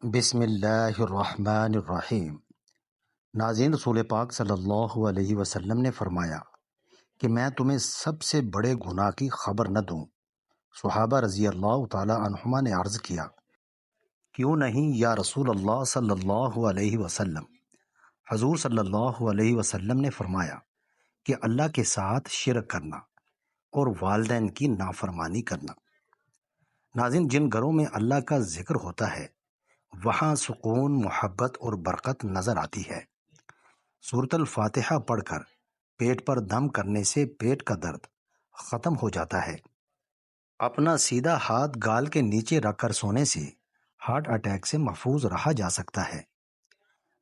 بسم اللہ الرحمن الرحیم۔ ناظرین، رسول پاک صلی اللہ علیہ وسلم نے فرمایا کہ میں تمہیں سب سے بڑے گناہ کی خبر نہ دوں؟ صحابہ رضی اللہ تعالی عنہما نے عرض کیا، کیوں نہیں یا رسول اللہ صلی اللہ علیہ وسلم؟ حضور صلی اللہ علیہ وسلم نے فرمایا کہ اللہ کے ساتھ شرک کرنا اور والدین کی نافرمانی کرنا۔ ناظرین، جن گھروں میں اللہ کا ذکر ہوتا ہے وہاں سکون، محبت اور برکت نظر آتی ہے۔ سورۃ الفاتحہ پڑھ کر پیٹ پر دم کرنے سے پیٹ کا درد ختم ہو جاتا ہے۔ اپنا سیدھا ہاتھ گال کے نیچے رکھ کر سونے سے ہارٹ اٹیک سے محفوظ رہا جا سکتا ہے۔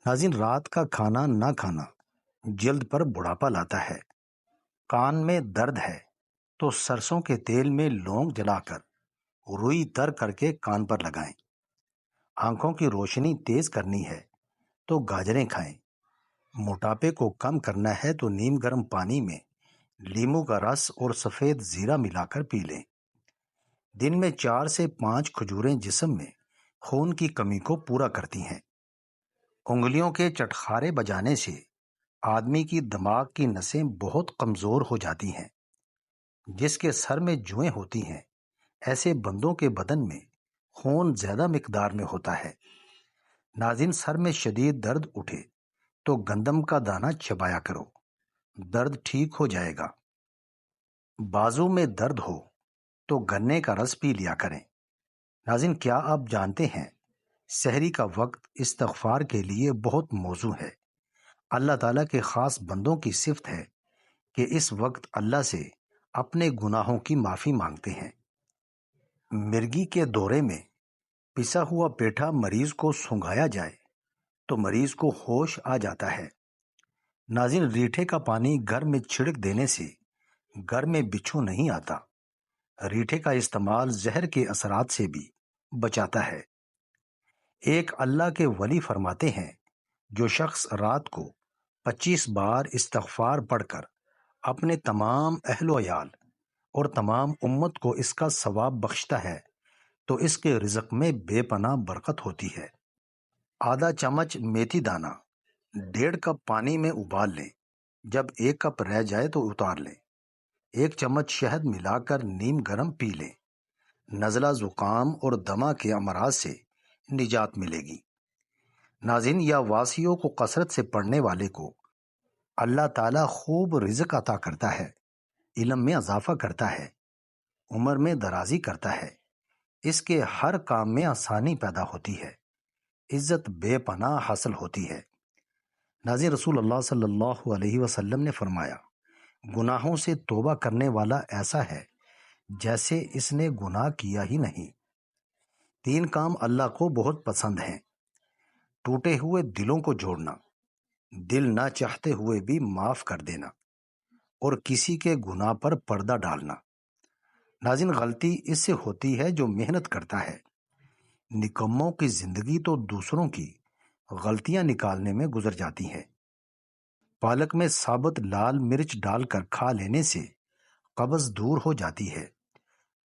ناظرین، رات کا کھانا نہ کھانا جلد پر بڑھاپا لاتا ہے۔ کان میں درد ہے تو سرسوں کے تیل میں لونگ جلا کر روئی تر کر کے کان پر لگائیں۔ آنکھوں کی روشنی تیز کرنی ہے تو گاجریں کھائیں۔ موٹاپے کو کم کرنا ہے تو نیم گرم پانی میں لیموں کا رس اور سفید زیرہ ملا کر پی لیں۔ دن میں 4 سے 5 کھجوریں جسم میں خون کی کمی کو پورا کرتی ہیں۔ انگلیوں کے چٹخارے بجانے سے آدمی کی دماغ کی نسیں بہت کمزور ہو جاتی ہیں۔ جس کے سر میں جوئیں ہوتی ہیں ایسے بندوں کے بدن میں خون زیادہ مقدار میں ہوتا ہے۔ ناظرین، سر میں شدید درد اٹھے تو گندم کا دانہ چبایا کرو، درد ٹھیک ہو جائے گا۔ بازو میں درد ہو تو گنے کا رس پی لیا کریں۔ ناظرین، کیا آپ جانتے ہیں سحری کا وقت استغفار کے لیے بہت موزوں ہے۔ اللہ تعالیٰ کے خاص بندوں کی صفت ہے کہ اس وقت اللہ سے اپنے گناہوں کی معافی مانگتے ہیں۔ مرگی کے دورے میں پسا ہوا پیٹھا مریض کو سنگھایا جائے تو مریض کو ہوش آ جاتا ہے۔ ناظرین، ریٹھے کا پانی گھر میں چھڑک دینے سے گھر میں بچھو نہیں آتا۔ ریٹھے کا استعمال زہر کے اثرات سے بھی بچاتا ہے۔ ایک اللہ کے ولی فرماتے ہیں، جو شخص رات کو 25 بار استغفار پڑھ کر اپنے تمام اہل و عیال اور تمام امت کو اس کا ثواب بخشتا ہے تو اس کے رزق میں بے پناہ برکت ہوتی ہے۔ آدھا چمچ میتھی دانہ 1.5 کپ پانی میں ابال لیں، جب 1 کپ رہ جائے تو اتار لیں۔ 1 چمچ شہد ملا کر نیم گرم پی لیں۔ نزلہ، زکام اور دمہ کے امراض سے نجات ملے گی۔ ناظرین، یا واسیوں کو کثرت سے پڑھنے والے کو اللہ تعالیٰ خوب رزق عطا کرتا ہے، علم میں اضافہ کرتا ہے، عمر میں درازی کرتا ہے، اس کے ہر کام میں آسانی پیدا ہوتی ہے، عزت بے پناہ حاصل ہوتی ہے۔ ناظرین، رسول اللہ صلی اللہ علیہ وسلم نے فرمایا، گناہوں سے توبہ کرنے والا ایسا ہے جیسے اس نے گناہ کیا ہی نہیں۔ 3 کام اللہ کو بہت پسند ہیں: ٹوٹے ہوئے دلوں کو جوڑنا، دل نہ چاہتے ہوئے بھی معاف کر دینا، اور کسی کے گناہ پر پردہ ڈالنا۔ ناظرین، غلطی اس سے ہوتی ہے جو محنت کرتا ہے۔ نکموں کی زندگی تو دوسروں کی غلطیاں نکالنے میں گزر جاتی ہے۔ پالک میں ثابت لال مرچ ڈال کر کھا لینے سے قبض دور ہو جاتی ہے۔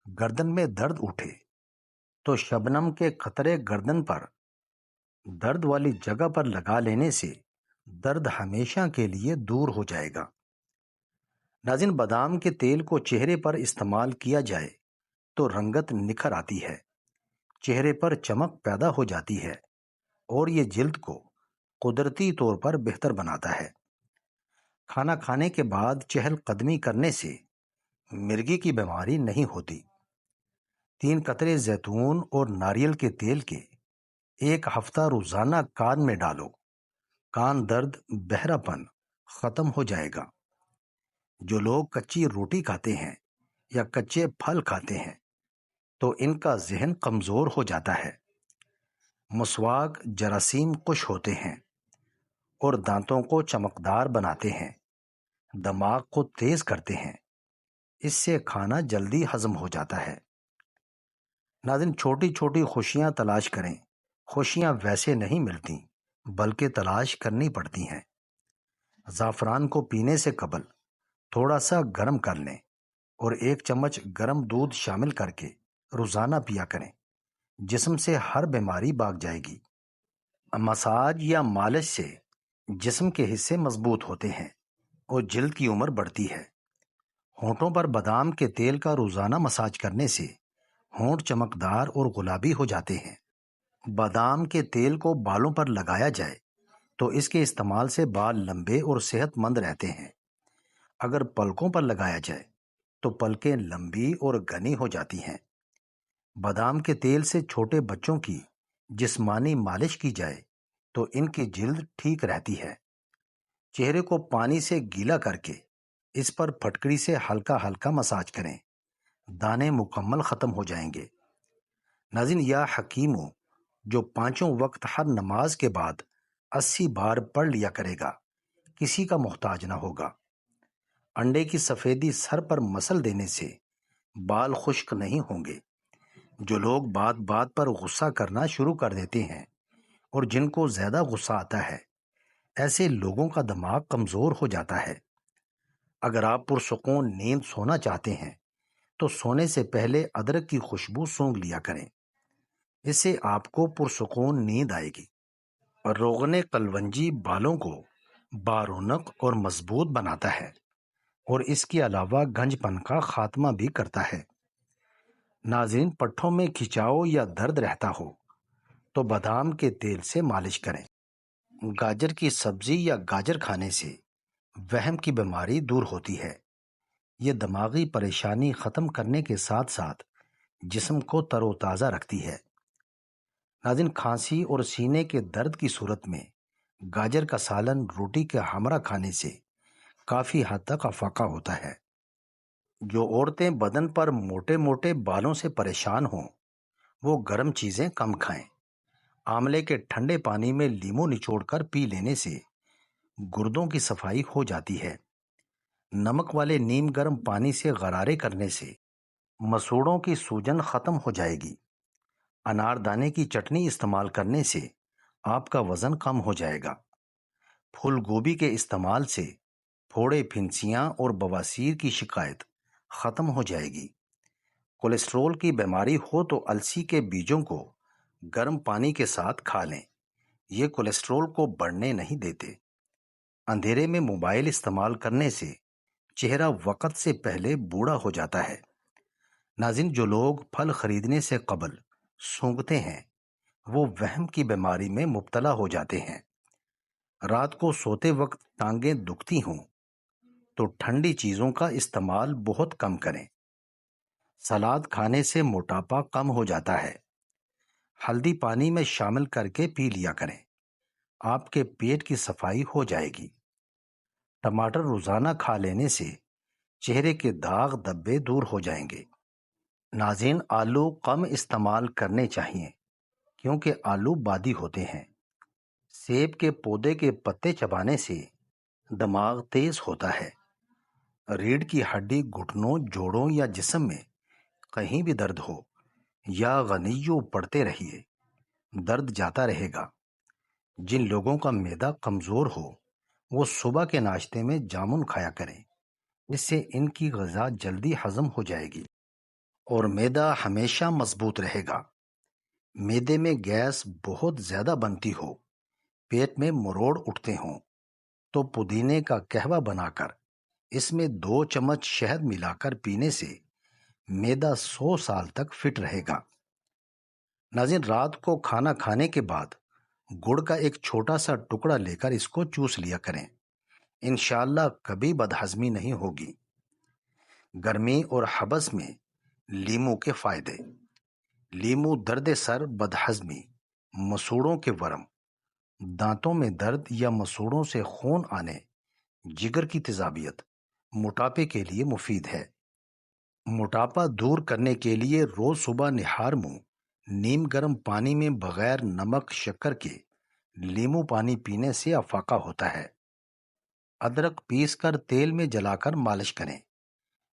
گردن میں درد اٹھے تو شبنم کے قطرے گردن پر درد والی جگہ پر لگا لینے سے درد ہمیشہ کے لیے دور ہو جائے گا۔ ناظرین، بادام کے تیل کو چہرے پر استعمال کیا جائے تو رنگت نکھر آتی ہے، چہرے پر چمک پیدا ہو جاتی ہے اور یہ جلد کو قدرتی طور پر بہتر بناتا ہے۔ کھانا کھانے کے بعد چہل قدمی کرنے سے مرگی کی بیماری نہیں ہوتی۔ 3 قطرے زیتون اور ناریل کے تیل کے 1 ہفتہ روزانہ کان میں ڈالو، کان درد، بہرا پن ختم ہو جائے گا۔ جو لوگ کچی روٹی کھاتے ہیں یا کچے پھل کھاتے ہیں تو ان کا ذہن کمزور ہو جاتا ہے۔ مسواک جراثیم کش ہوتے ہیں اور دانتوں کو چمکدار بناتے ہیں، دماغ کو تیز کرتے ہیں، اس سے کھانا جلدی ہضم ہو جاتا ہے۔ ناظرین، چھوٹی چھوٹی خوشیاں تلاش کریں۔ خوشیاں ویسے نہیں ملتی بلکہ تلاش کرنی پڑتی ہیں۔ زعفران کو پینے سے قبل تھوڑا سا گرم کر لیں اور 1 چمچ گرم دودھ شامل کر کے روزانہ پیا کریں۔ جسم سے ہر بیماری بھاگ جائے گی۔ مساج یا مالش سے جسم کے حصے مضبوط ہوتے ہیں اور جلد کی عمر بڑھتی ہے۔ ہونٹوں پر بادام کے تیل کا روزانہ مساج کرنے سے ہونٹ چمکدار اور گلابی ہو جاتے ہیں۔ بادام کے تیل کو بالوں پر لگایا جائے تو اس کے استعمال سے بال لمبے اور صحت مند رہتے ہیں۔ اگر پلکوں پر لگایا جائے تو پلکیں لمبی اور گھنی ہو جاتی ہیں۔ بادام کے تیل سے چھوٹے بچوں کی جسمانی مالش کی جائے تو ان کی جلد ٹھیک رہتی ہے۔ چہرے کو پانی سے گیلا کر کے اس پر پھٹکڑی سے ہلکا ہلکا مساج کریں، دانے مکمل ختم ہو جائیں گے۔ ناظرین، یا حکیموں جو پانچوں وقت ہر نماز کے بعد 80 بار پڑھ لیا کرے گا، کسی کا محتاج نہ ہوگا۔ انڈے کی سفیدی سر پر مسل دینے سے بال خشک نہیں ہوں گے۔ جو لوگ بات بات پر غصہ کرنا شروع کر دیتے ہیں اور جن کو زیادہ غصہ آتا ہے، ایسے لوگوں کا دماغ کمزور ہو جاتا ہے۔ اگر آپ پرسکون نیند سونا چاہتے ہیں تو سونے سے پہلے ادرک کی خوشبو سونگھ لیا کریں، اس سے آپ کو پرسکون نیند آئے گی۔ اور روغن قلونجی بالوں کو بارونق اور مضبوط بناتا ہے اور اس کے علاوہ گنج پن کا خاتمہ بھی کرتا ہے۔ ناظرین، پٹھوں میں کھچاؤ یا درد رہتا ہو تو بادام کے تیل سے مالش کریں۔ گاجر کی سبزی یا گاجر کھانے سے وہم کی بیماری دور ہوتی ہے۔ یہ دماغی پریشانی ختم کرنے کے ساتھ ساتھ جسم کو تر و تازہ رکھتی ہے۔ ناظرین، کھانسی اور سینے کے درد کی صورت میں گاجر کا سالن روٹی کے ہمراہ کھانے سے کافی حد تک افاقہ ہوتا ہے۔ جو عورتیں بدن پر موٹے موٹے بالوں سے پریشان ہوں وہ گرم چیزیں کم کھائیں۔ آملے کے ٹھنڈے پانی میں لیموں نچوڑ کر پی لینے سے گردوں کی صفائی ہو جاتی ہے۔ نمک والے نیم گرم پانی سے غرارے کرنے سے مسوڑوں کی سوجن ختم ہو جائے گی۔ انار دانے کی چٹنی استعمال کرنے سے آپ کا وزن کم ہو جائے گا۔ پھول گوبھی کے استعمال سے پھوڑے، پھنسیاں اور بواسیر کی شکایت ختم ہو جائے گی۔ کولیسٹرول کی بیماری ہو تو السی کے بیجوں کو گرم پانی کے ساتھ کھا لیں، یہ کولیسٹرول کو بڑھنے نہیں دیتے۔ اندھیرے میں موبائل استعمال کرنے سے چہرہ وقت سے پہلے بوڑھا ہو جاتا ہے۔ ناظرین، جو لوگ پھل خریدنے سے قبل سونگھتے ہیں وہ وہم کی بیماری میں مبتلا ہو جاتے ہیں۔ رات کو سوتے وقت ٹانگیں دکھتی ہوں تو ٹھنڈی چیزوں کا استعمال بہت کم کریں۔ سلاد کھانے سے موٹاپا کم ہو جاتا ہے۔ ہلدی پانی میں شامل کر کے پی لیا کریں، آپ کے پیٹ کی صفائی ہو جائے گی۔ ٹماٹر روزانہ کھا لینے سے چہرے کے داغ دبے دور ہو جائیں گے۔ ناظرین، آلو کم استعمال کرنے چاہیے کیونکہ آلو بادی ہوتے ہیں۔ سیب کے پودے کے پتے چبانے سے دماغ تیز ہوتا ہے۔ ریڑھ کی ہڈی، گھٹنوں، جوڑوں یا جسم میں کہیں بھی درد ہو یا غنیوں پڑھتے رہیے، درد جاتا رہے گا۔ جن لوگوں کا معدہ کمزور ہو وہ صبح کے ناشتے میں جامن کھایا کریں، اس سے ان کی غذا جلدی ہضم ہو جائے گی اور معدہ ہمیشہ مضبوط رہے گا۔ معدے میں گیس بہت زیادہ بنتی ہو، پیٹ میں مروڑ اٹھتے ہوں تو پودینے کا قہوہ بنا کر اس میں 2 چمچ شہد ملا کر پینے سے معدہ 100 سال تک فٹ رہے گا۔ ناظرین، رات کو کھانا کھانے کے بعد گڑ کا ایک چھوٹا سا ٹکڑا لے کر اس کو چوس لیا کریں، انشاءاللہ کبھی بدہضمی نہیں ہوگی۔ گرمی اور حبس میں لیموں کے فائدے۔ لیموں درد سر، بدہضمی، مسوڑوں کے ورم، دانتوں میں درد یا مسوڑوں سے خون آنے، جگر کی تیزابیت، موٹاپے کے لیے مفید ہے۔ موٹاپا دور کرنے کے لیے روز صبح نہار منہ نیم گرم پانی میں بغیر نمک شکر کے لیموں پانی پینے سے افاقہ ہوتا ہے۔ ادرک پیس کر تیل میں جلا کر مالش کریں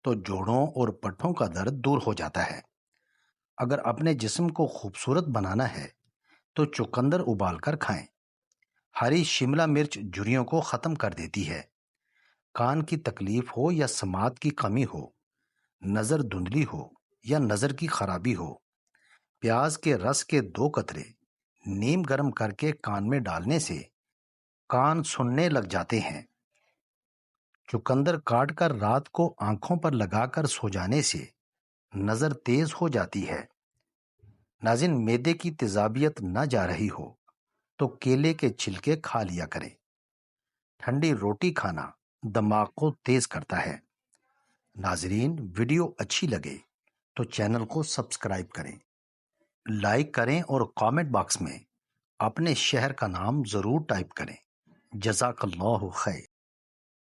تو جوڑوں اور پٹھوں کا درد دور ہو جاتا ہے۔ اگر اپنے جسم کو خوبصورت بنانا ہے تو چقندر ابال کر کھائیں۔ ہری شملہ مرچ جھریوں کو ختم کر دیتی ہے۔ کان کی تکلیف ہو یا سماعت کی کمی ہو، نظر دھندلی ہو یا نظر کی خرابی ہو، پیاز کے رس کے 2 قطرے نیم گرم کر کے کان میں ڈالنے سے کان سننے لگ جاتے ہیں۔ چقندر کاٹ کر رات کو آنکھوں پر لگا کر سو جانے سے نظر تیز ہو جاتی ہے۔ ناظرین، معدے کی تیزابیت نہ جا رہی ہو تو کیلے کے چھلکے کھا لیا کریں۔ ٹھنڈی روٹی کھانا دماغ کو تیز کرتا ہے۔ ناظرین، ویڈیو اچھی لگے تو چینل کو سبسکرائب کریں، لائک کریں اور کامنٹ باکس میں اپنے شہر کا نام ضرور ٹائپ کریں۔ جزاک اللہ خیر۔